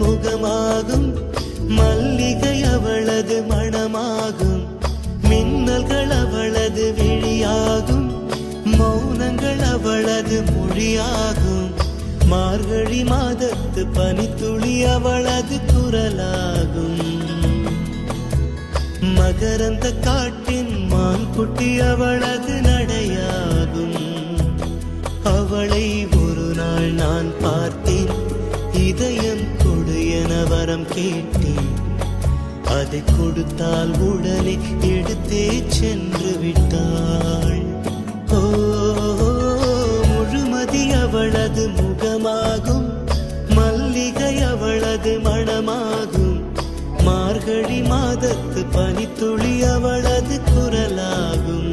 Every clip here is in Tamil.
முகமாகும் மல்லிகை அவளது மணமாகும் மின்னல்கள் அவளது விழியாகும் மௌனங்கள் அவளது மொழியாகும் மார்கழி மாதத்து பனித்துளி அவளது குரலாகும் மகரந்த காட்டின் மான்குட்டி அவளது நடையாகும் அவளை ஒரு நாள் நான் பார்த்தேன் இதயம் கொடு என வரம் கேட்டேன் அதை கொடுத்தால் உடனே எடுத்தே சென்று விட்டாள் ஓ முழுமதி அவளது முகமாகும் மல்லிகை அவளது மணமாகும் மார்கழி மாதத்து பனித்துளி அவளது குரலாகும்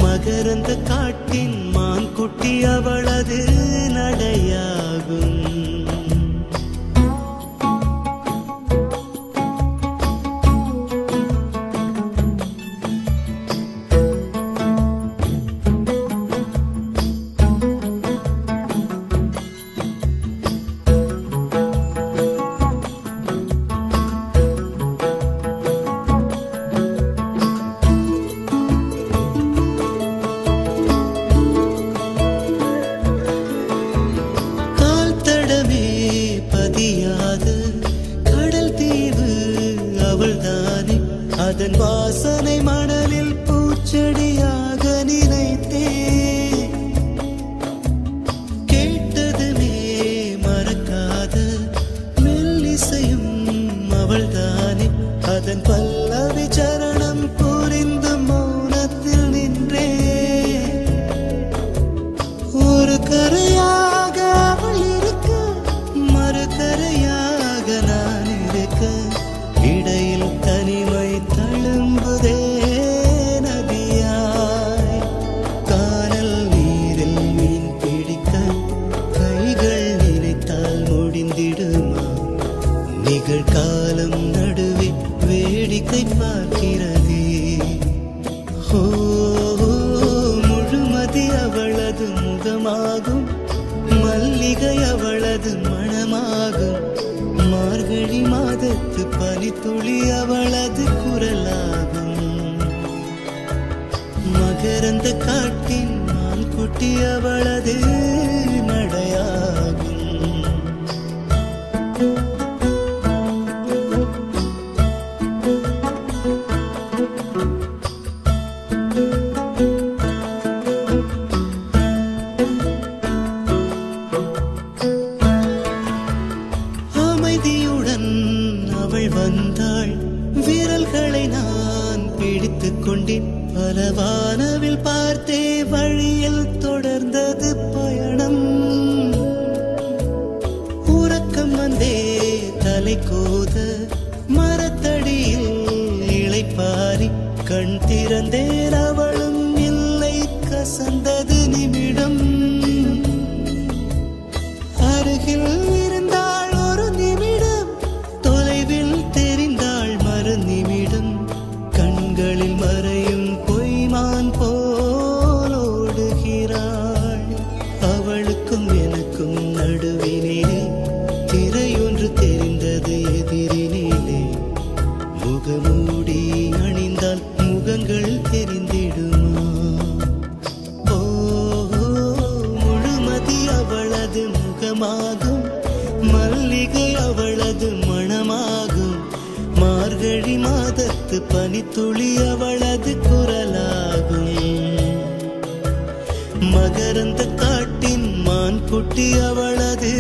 மகரந்த காட்டின் மான்குட்டி அவளது நடையாகும் அதன் வாசனை மணலில் பூச்செடியாக நினைத்தே கேட்டதுமே மறக்காத மெல்லிசையும் அவள்தானே அதன் பல்லவி சரணம் புரிந்து மௌனத்தில் நின்றே ஒரு கரையாக அவள் இருக்க மறு கரையாக நான் இருக்க இடையில் தனிமை தழும்புதே நதியாய் கானல் நீரில் மீன் பிடிக்க கைகள் நினைத்தால் முடிந்திடுமா நிகழ்காலம் நடுவே வேடிக்கை பார்க்கிறதே ஓ முழுமதி அவளது முகமாகும் மல்லிகை அவளது மணமாகும் மார்கழி மாதத்து பனித்துளி அவளது குரலாகும் மகரந்த காட்டின் மான்குட்டி அவளது நடையாகும் அமைதியுடன் அவள் வந்தாள் விரல்களை நான் பிடித்துக் கொண்டேன் பல வானவில் பார்த்தே வழியில் தொடர்ந்தது பயணம் உறக்கம் வந்தே தலை கோத மரத்தடியில் இளைப்பாரி கண் திறந்தேன் அவளும் இல்லை கசந்தது நிமிடம் அருகில் இருந்தாள் ஒரு நிமிடம் தொலைவில் தெரிந்தாள் மறு நிமிடம் கண்களில் மறையும் பொய்மான் போல் ஓடுகிறாள் அவளுக்கும் எனக்கும் நடுவினிலே திரையொன்று தெரிந்தது எதிரினிலே முகமூடி அணிந்தால் முகங்கள் தெரிந்திடுமா ஓ முழுமதி அவளது முகமாகும் மல்லிகை அவளது மணமாகும் மார்கழி மாதத்து பனித்துளி அவளது குரலாகும் மகரந்த காட்டின் மான்குட்டி அவளது